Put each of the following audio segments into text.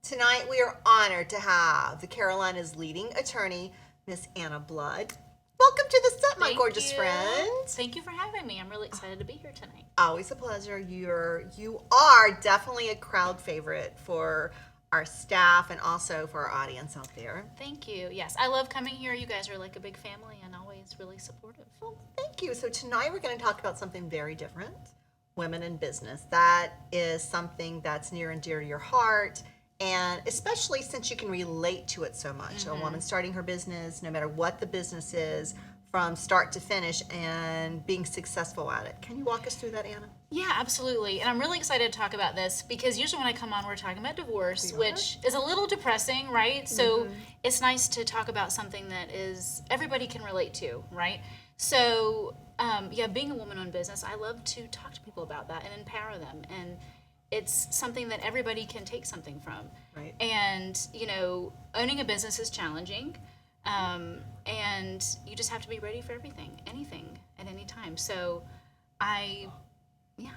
Tonight we are honored to have the Carolinas leading attorney, Miss Anna Blood. Welcome to the set, my gorgeous friend. Thank you for having me. I'm really excited to be here tonight. Always a pleasure. You are definitely a crowd favorite for our staff and also for our audience out there. Thank you. Yes, I love coming here. You guys are like a big family and always really supportive. Well, thank you. So tonight we're going to talk about something very different, women in business. That is something that's near and dear to your heart. And especially since you can relate to it so much. A woman starting her business, no matter what the business is, from start to finish and being successful at it. Can you walk us through that, Anna? Yeah, absolutely. And I'm really excited to talk about this because usually when I come on, we're talking about divorce, which is a little depressing, right? So it's nice to talk about something that is everybody can relate to, right? So, being a woman-owned business, I love to talk to people about that and empower them. And it's something that everybody can take something from. Right. And, owning a business is challenging. And you just have to be ready for anything at any time. So I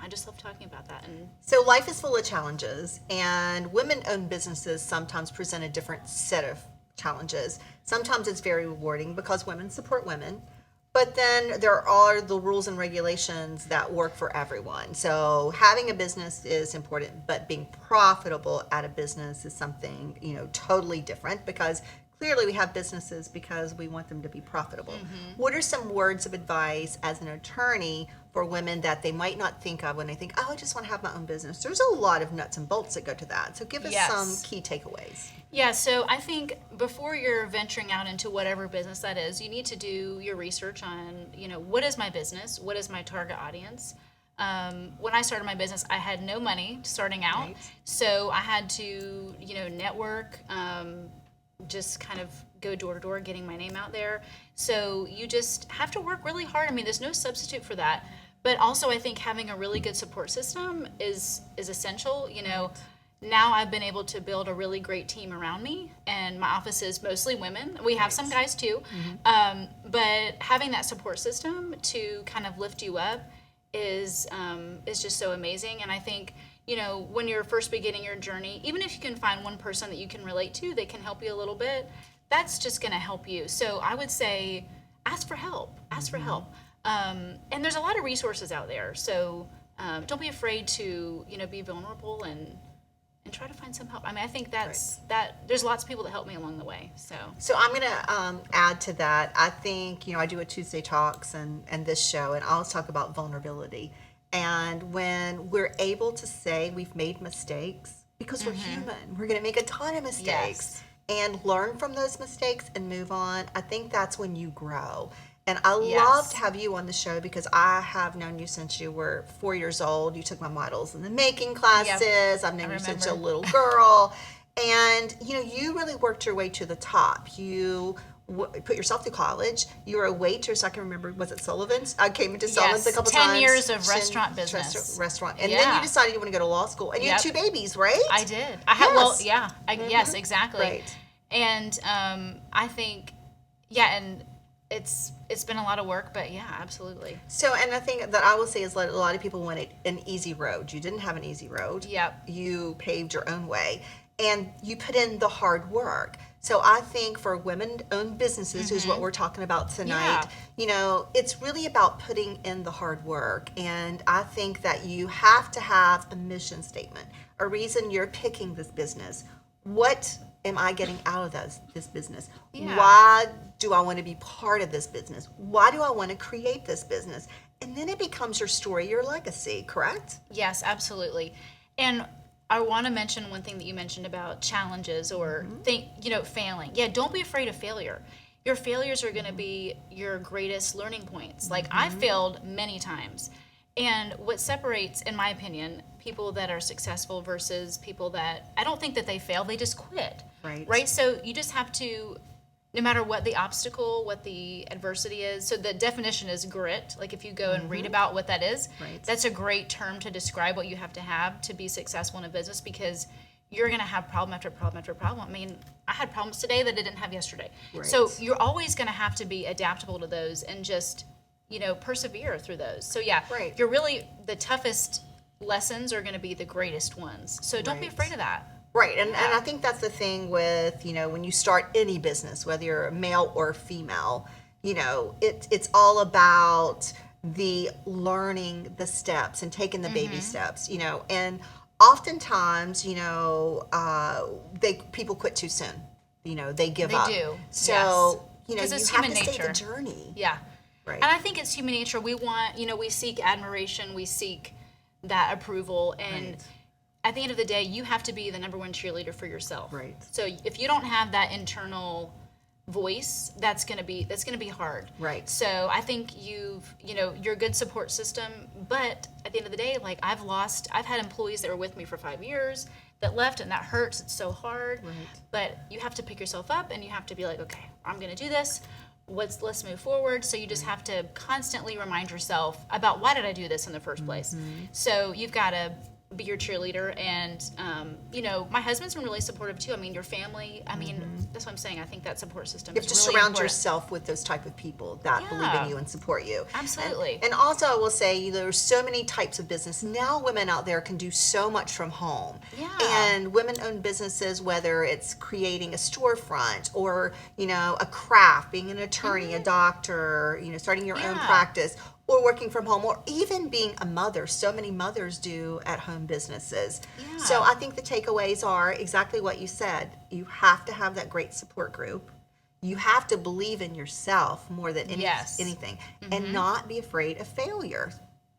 just love talking about that. And So life is full of challenges, and women-owned businesses sometimes present a different set of challenges. Sometimes it's very rewarding because women support women, but then there are the rules and regulations that work for everyone. So having a business is important, but being profitable at a business is something, totally different, because clearly we have businesses because we want them to be profitable. What are some words of advice as an attorney for women that they might not think of when they think, oh, I just want to have my own business? There's a lot of nuts and bolts that go to that. So give us some key takeaways. yeah, so I think before you're venturing out into whatever business that is, you need to do your research on, what is my business? What is my target audience? When I started my business, I had no money starting out. Right. So I had to, network, just kind of go door to door getting my name out there. So you just have to work really hard. I mean, there's no substitute for that. But also I think having a really good support system is essential. Now I've been able to build a really great team around me, and my office is mostly women. We have some guys too. But having that support system to kind of lift you up is just so amazing. And I think when you're first beginning your journey, even if you can find one person that you can relate to, they can help you a little bit, that's just going to help you. So I would say ask for help. Ask for help. And there's a lot of resources out there. So don't be afraid to, be vulnerable and try to find some help. I mean, I think there's lots of people that help me along the way. So I'm going to add to that. I think, I do a Tuesday Talks and this show, and I'll talk about vulnerability. And when we're able to say we've made mistakes, because we're human, we're going to make a ton of mistakes and learn from those mistakes and move on. I think that's when you grow. And I love to have you on the show because I have known you since you were 4 years old. You took my models in the making classes. Yep. I've known you since a little girl. And, you really worked your way to the top. You put yourself through college. You were a waitress. I can remember, was it Sullivan's? I came into Sullivan's a couple times. 10 years of restaurant business. Restaurant. And then you decided you want to go to law school. And you had 2 babies, right? I did. I had, yes, exactly. Right. And I think, and it's been a lot of work, but absolutely. So, and the thing that I will say is that a lot of people want an easy road. You didn't have an easy road. Yep. You paved your own way, and you put in the hard work. So I think for women-owned businesses, is what we're talking about tonight, it's really about putting in the hard work. And I think that you have to have a mission statement, a reason you're picking this business. What am I getting out of this business? Yeah. Why do I want to be part of this business? Why do I want to create this business? And then it becomes your story, your legacy, correct? Yes, absolutely. And I want to mention one thing that you mentioned about challenges or failing. Yeah, don't be afraid of failure. Your failures are going to be your greatest learning points. Like I failed many times. And what separates, in my opinion, people that are successful versus people that, I don't think that they fail, they just quit. Right? So you just have to, no matter what the obstacle, what the adversity is. So the definition is grit. Like if you go and read about what that is, that's a great term to describe what you have to be successful in a business, because you're going to have problem after problem after problem. I mean, I had problems today that I didn't have yesterday. Right. So you're always going to have to be adaptable to those and just, persevere through those. So you're really, the toughest lessons are going to be the greatest ones. So don't be afraid of that. Right, and I think that's the thing with, when you start any business, whether you're male or female, it's all about the learning the steps and taking the baby steps, and oftentimes, people quit too soon. They give up. They do. So, Because you it's have human to stay nature. the journey. Yeah. Right. And I think it's human nature. We want, we seek admiration, we seek that approval. And Right. at the end of the day, you have to be the number one cheerleader for yourself. Right. So if you don't have that internal voice, that's going to be hard. Right. So I think you're a good support system, but at the end of the day, like I've had employees that were with me for 5 years that left, and that hurts. It's so hard. Right. But you have to pick yourself up and you have to be like, okay, I'm going to do this. Let's move forward. So you just have to constantly remind yourself about, why did I do this in the first place? So you've got to be your cheerleader. And my husband's been really supportive too. I mean, your family, that's what I'm saying. I think that support system You have is to really surround important. yourself with those type of people that believe Yeah. in you and support you. Absolutely. And also, I will say, there's so many types of business. Now women out there can do so much from home. Yeah. And women-owned businesses, whether it's creating a storefront or, a craft, being an attorney, a doctor, starting your own Yeah. practice, or working from home, or even being a mother. So many mothers do at-home businesses. Yeah. So I think the takeaways are exactly what you said. You have to have that great support group. You have to believe in yourself more than Yes. anything, and not be afraid of failure.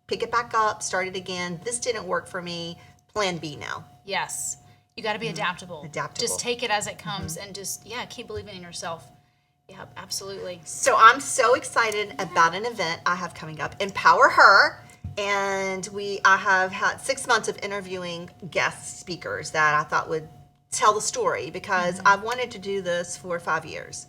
Pick it back up, start it again. This didn't work for me. Plan B now. Yes. You got to be adaptable. Adaptable. Just take it as it comes and just, keep believing in yourself. Yeah, absolutely. So I'm so excited about an event I have coming up, Empower Her. And I have had 6 months of interviewing guest speakers that I thought would tell the story, because I've wanted to do this for 5 years.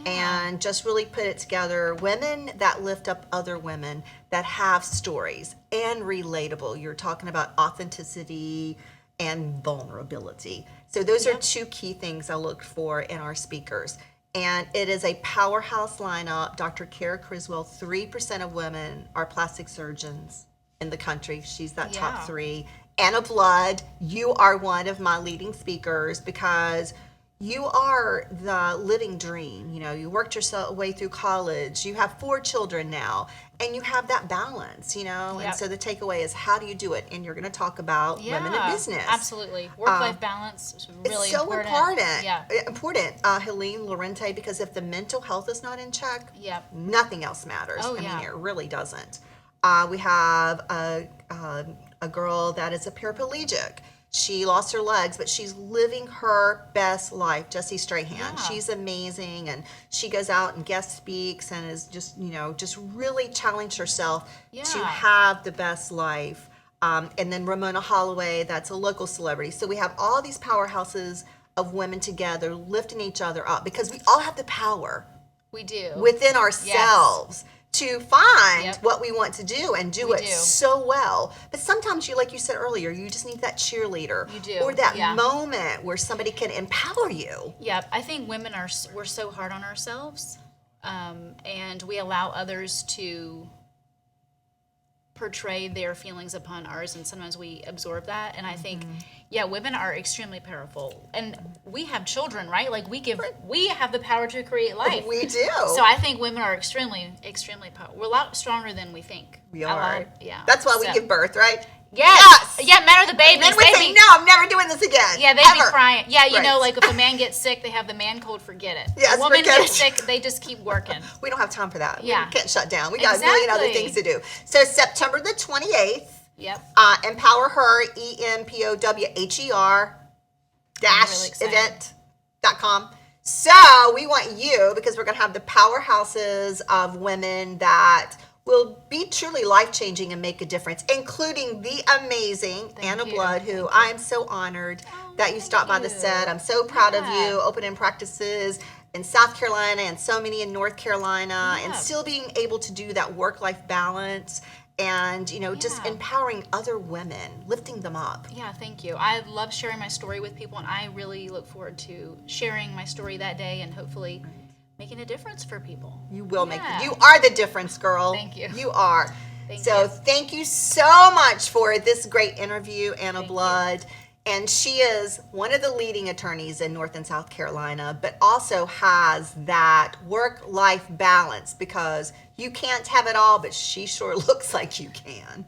And just really put it together. Women that lift up other women that have stories and relatable. You're talking about authenticity and vulnerability. So those are two key things I look for in our speakers. And it is a powerhouse lineup. Dr. Kara Criswell, 3% of women are plastic surgeons in the country. She's that top Yeah. 3. Anna Blood, you are one of my leading speakers, because you are the living dream. You worked yourself way through college. You have 4 children now, and you have that balance, And Yep. so the takeaway is, how do you do it? And you're going to talk about women in business. Absolutely. Work-life balance is really It's so important. Yeah. Important, Helene Lorente, because if the mental health is not in check, Yep. nothing else matters. Oh, I yeah. mean, it really doesn't. We have a girl that is a paraplegic. She lost her legs, but she's living her best life. Jessie Strahan. Yeah. She's amazing, and she goes out and guest speaks and is just really challenged herself to Yeah. have the best life. And then Ramona Holloway, that's a local celebrity. So we have all these powerhouses of women together lifting each other up, because we all have the power We do. within ourselves to find Yep. what we want to do and do We it do. so well. But sometimes, like you said earlier, you just need that cheerleader. You do, Or that yeah. moment where somebody can empower you. Yeah, I think women we're so hard on ourselves, and we allow others to portray their feelings upon ours, and sometimes we absorb that. And I think, women are extremely powerful, and we have children, right? Like we have the power to create life. We do. So I think women are extremely, extremely powerful. We're a lot stronger than we think. We are. Yeah. That's why we So- give birth, right? Yes. Yeah, men are the babies. Men would They say, be- no, I'm never doing this again. Yeah, they'd be Ever." crying. Yeah, you know, Right. like if a man gets sick, they have the man cold, forget it. Yes, a woman forget gets it. sick, they just keep working. We don't have time for that. Yeah. We can't shut down. We got a million other Exactly. things to do. So September the 28th, Yep. Empower Her, EMPOWHER dash really excited. event.com. So we want you, because we're going to have the powerhouses of women that will be truly life-changing and make a difference, including the amazing Anna you. Blood, who I am so honored that you stopped by the you. set. I'm so proud of Yeah. you, opening practices in South Carolina and so many in North Carolina, and Yeah. still being able to do that work-life balance and, just Yeah. empowering other women, lifting them up. Yeah, thank you. I love sharing my story with people, and I really look forward to sharing my story that day and hopefully making a difference for people. You will Yeah. you are the difference, girl. Thank you. You are. Thank so you. thank you so much for this great interview, Anna Blood. And she is one of the leading attorneys in North and South Carolina, but also has that work-life balance because you can't have it all, but she sure looks like you can.